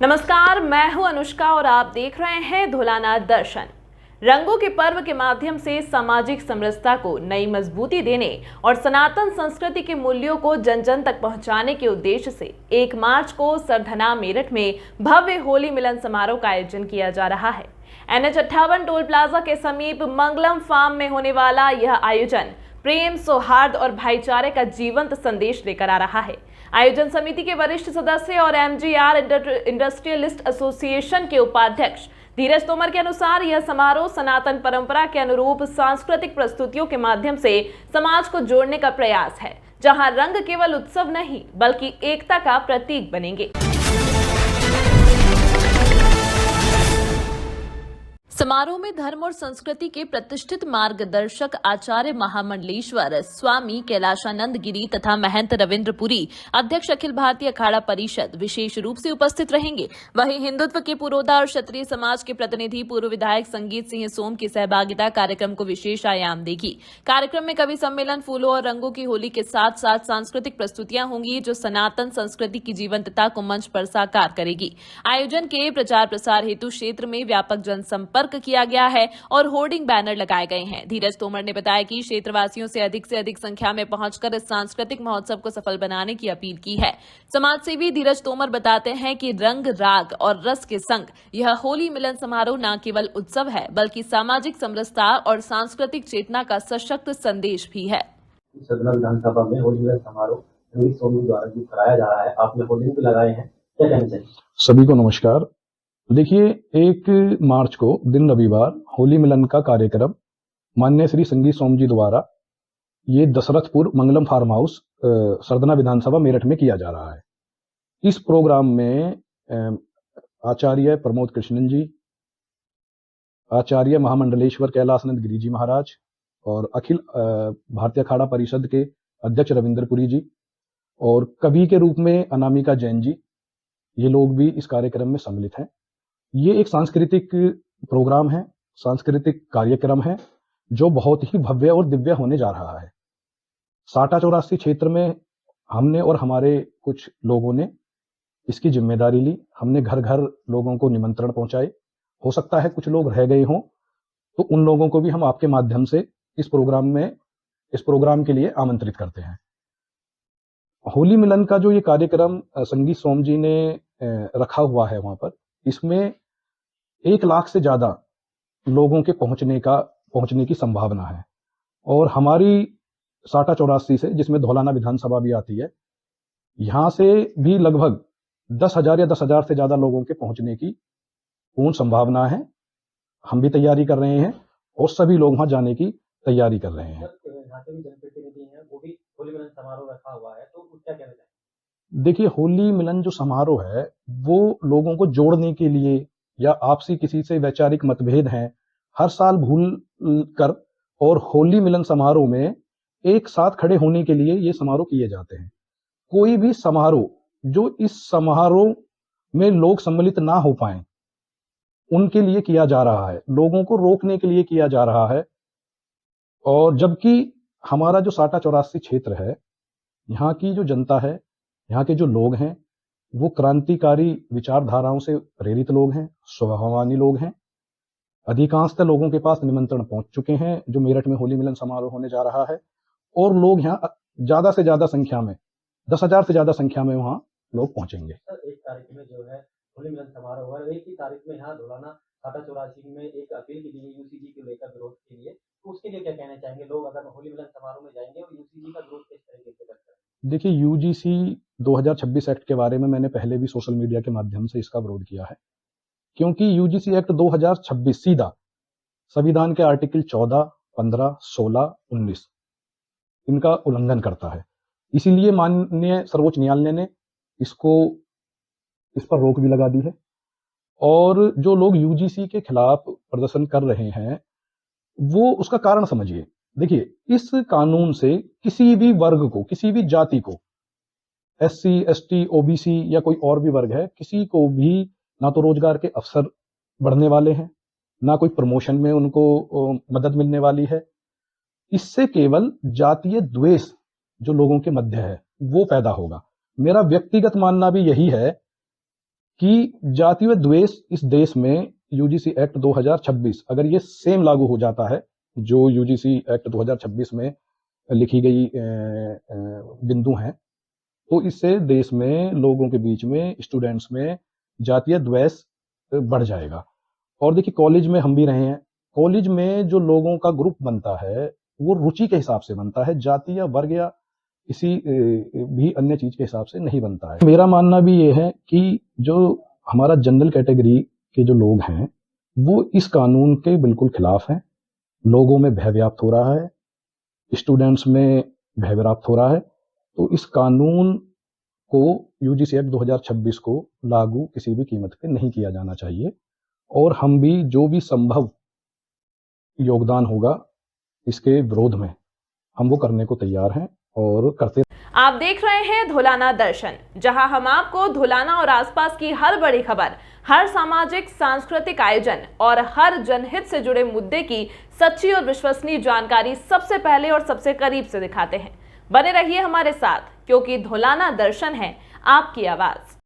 नमस्कार, मैं हूं अनुष्का और आप देख रहे हैं धुलाना दर्शन। रंगों के पर्व के माध्यम से सामाजिक समरसता को नई मजबूती देने और सनातन संस्कृति के मूल्यों को जन जन तक पहुंचाने के उद्देश्य से 1 मार्च को सरधना मेरठ में भव्य होली मिलन समारोह का आयोजन किया जा रहा है। NH58 टोल प्लाजा के समीप मंगलम फार्म में होने वाला यह आयोजन प्रेम, सौहार्द और भाईचारे का जीवंत संदेश लेकर आ रहा है। आयोजन समिति के वरिष्ठ सदस्य और MGR इंडस्ट्रियलिस्ट एसोसिएशन के उपाध्यक्ष धीरज तोमर के अनुसार यह समारोह सनातन परंपरा के अनुरूप सांस्कृतिक प्रस्तुतियों के माध्यम से समाज को जोड़ने का प्रयास है, जहां रंग केवल उत्सव नहीं बल्कि एकता का प्रतीक बनेंगे। समारोह में धर्म और संस्कृति के प्रतिष्ठित मार्गदर्शक आचार्य महामंडलेश्वर स्वामी कैलाशानंद गिरी तथा महंत रविंद्रपुरी अध्यक्ष अखिल भारतीय अखाड़ा परिषद विशेष रूप से उपस्थित रहेंगे। वहीं हिंदुत्व के पुरोधा और क्षत्रिय समाज के प्रतिनिधि पूर्व विधायक संगीत सिंह सोम की सहभागिता कार्यक्रम को विशेष आयाम देगी। कार्यक्रम में कवि सम्मेलन, फूलों और रंगों की होली के साथ साथ सांस्कृतिक प्रस्तुतियां होंगी जो सनातन संस्कृति की जीवंतता को मंच पर साकार करेगी। आयोजन के प्रचार प्रसार हेतु क्षेत्र में व्यापक जनसंपर्क किया गया है और होर्डिंग बैनर लगाए गए हैं। धीरज तोमर ने बताया कि क्षेत्रवासियों से अधिक संख्या में पहुंचकर इस सांस्कृतिक महोत्सव को सफल बनाने की अपील की है। समाज सेवी धीरज तोमर बताते हैं कि रंग, राग और रस के संग यह होली मिलन समारोह न केवल उत्सव है बल्कि सामाजिक समरसता और सांस्कृतिक चेतना का सशक्त संदेश भी है। सदन विधानसभा में होली मिलन समारोह संगीत सोम द्वारा जो कराया जा रहा है, आपने होर्डिंग भी लगाए हैं, क्या कहना चाहिए? सभी को नमस्कार। देखिए, 1 मार्च को दिन रविवार होली मिलन का कार्यक्रम माननीय श्री संगीत सोम जी द्वारा ये दशरथपुर मंगलम फार्म हाउस सरदना विधानसभा मेरठ में किया जा रहा है। इस प्रोग्राम में आचार्य प्रमोद कृष्णन जी, आचार्य महामंडलेश्वर कैलाशानंद गिरी जी महाराज और अखिल भारतीय अखाड़ा परिषद के अध्यक्ष रविंद्रपुरी जी और कवि के रूप में अनामिका जैन जी, ये लोग भी इस कार्यक्रम में सम्मिलित हैं। ये एक सांस्कृतिक प्रोग्राम है, सांस्कृतिक कार्यक्रम है जो बहुत ही भव्य और दिव्य होने जा रहा है। साटा-चौरासी क्षेत्र में हमने और हमारे कुछ लोगों ने इसकी जिम्मेदारी ली। हमने घर घर लोगों को निमंत्रण पहुंचाए। हो सकता है कुछ लोग रह गए हों, तो उन लोगों को भी हम आपके माध्यम से इस प्रोग्राम के लिए आमंत्रित करते हैं। होली मिलन का जो ये कार्यक्रम संगीत सोम जी ने रखा हुआ है वहां पर, इसमें 1 लाख से ज्यादा लोगों के पहुंचने की संभावना है और हमारी साटा-चौरासी से, जिसमें धौलाना विधानसभा भी आती है, यहां से भी लगभग 10,000 या 10,000 से ज्यादा लोगों के पहुंचने की पूर्ण संभावना है। हम भी तैयारी कर रहे हैं और सभी लोग वहां जाने की तैयारी कर रहे हैं। यहाँ के भी जनप्रतिनिधि हैं, वो भी होली मिलन समारोह रखा हुआ है, तो क्या कहना चाहिए? देखिए, होली मिलन जो समारोह है वो लोगों को जोड़ने के लिए या आपसी किसी से वैचारिक मतभेद हैं, हर साल भूल कर और होली मिलन समारोह में एक साथ खड़े होने के लिए ये समारोह किए जाते हैं। कोई भी समारोह जो इस समारोह में लोग सम्मिलित ना हो पाए, उनके लिए किया जा रहा है, लोगों को रोकने के लिए किया जा रहा है। और जबकि हमारा जो साटा-चौरासी क्षेत्र है, यहाँ की जो जनता है, यहाँ के जो लोग हैं, वो क्रांतिकारी विचारधाराओं से प्रेरित लोग हैं, स्वाभिमानी लोग हैं। अधिकांशतः लोगों के पास निमंत्रण पहुंच चुके हैं जो मेरठ में होली मिलन समारोह होने जा रहा है और लोग यहाँ ज्यादा से ज्यादा संख्या में, 10,000 से ज्यादा संख्या में वहाँ लोग पहुंचेंगे। 1 तारीख में जो है होली मिलन समारोह है, 1 ही तारीख में यहाँ धौलाना साटा-चौरासी में एक अपील की गई UCG को लेकर विरोध के लिए, तो उसके लिए क्या कहना चाहेंगे? लोग अगर होली मिलन समारोह में जाएंगे और UCG का विरोध किस तरीके से करते हैं? देखिए, UGC 2026 एक्ट के बारे में मैंने पहले भी सोशल मीडिया के माध्यम से इसका विरोध किया है, क्योंकि UGC एक्ट 2026 सीधा संविधान के आर्टिकल 14, 15, 16, 19 इनका उल्लंघन करता है। इसीलिए माननीय सर्वोच्च न्यायालय ने इस पर रोक भी लगा दी है और जो लोग UGC के खिलाफ प्रदर्शन कर रहे हैं वो उसका कारण समझिए। देखिए, इस कानून से किसी भी वर्ग को, किसी भी जाति को, SC, ST, OBC या कोई और भी वर्ग है, किसी को भी ना तो रोजगार के अवसर बढ़ने वाले हैं, ना कोई प्रमोशन में उनको मदद मिलने वाली है। इससे केवल जातीय द्वेष जो लोगों के मध्य है वो पैदा होगा। मेरा व्यक्तिगत मानना भी यही है कि जातीय द्वेष इस देश में यूजीसी एक्ट 2026 अगर ये सेम लागू हो जाता है जो यूजीसी एक्ट 2026 में लिखी गई बिंदु हैं, तो इससे देश में लोगों के बीच में, स्टूडेंट्स में जातीय द्वेष बढ़ जाएगा। और देखिए कॉलेज में हम भी रहे हैं, कॉलेज में जो लोगों का ग्रुप बनता है वो रुचि के हिसाब से बनता है, जाति या वर्ग या किसी भी अन्य चीज के हिसाब से नहीं बनता है। मेरा मानना भी ये है कि जो हमारा जनरल कैटेगरी के जो लोग हैं वो इस कानून के बिल्कुल खिलाफ हैं। लोगों में भय व्याप्त हो रहा है, स्टूडेंट्स में भय व्याप्त हो रहा है, तो इस कानून को यूजीसी एक्ट 2026 को लागू किसी भी कीमत पे नहीं किया जाना चाहिए। और हम भी जो भी संभव योगदान होगा इसके विरोध में हम वो करने को तैयार हैं और करते। आप देख रहे हैं धुलाना दर्शन, जहां हम आपको धुलाना और आसपास की हर बड़ी खबर, हर सामाजिक सांस्कृतिक आयोजन और हर जनहित से जुड़े मुद्दे की सच्ची और विश्वसनीय जानकारी सबसे पहले और सबसे करीब से दिखाते हैं। बने रहिए हमारे साथ, क्योंकि धुलाना दर्शन है आपकी आवाज।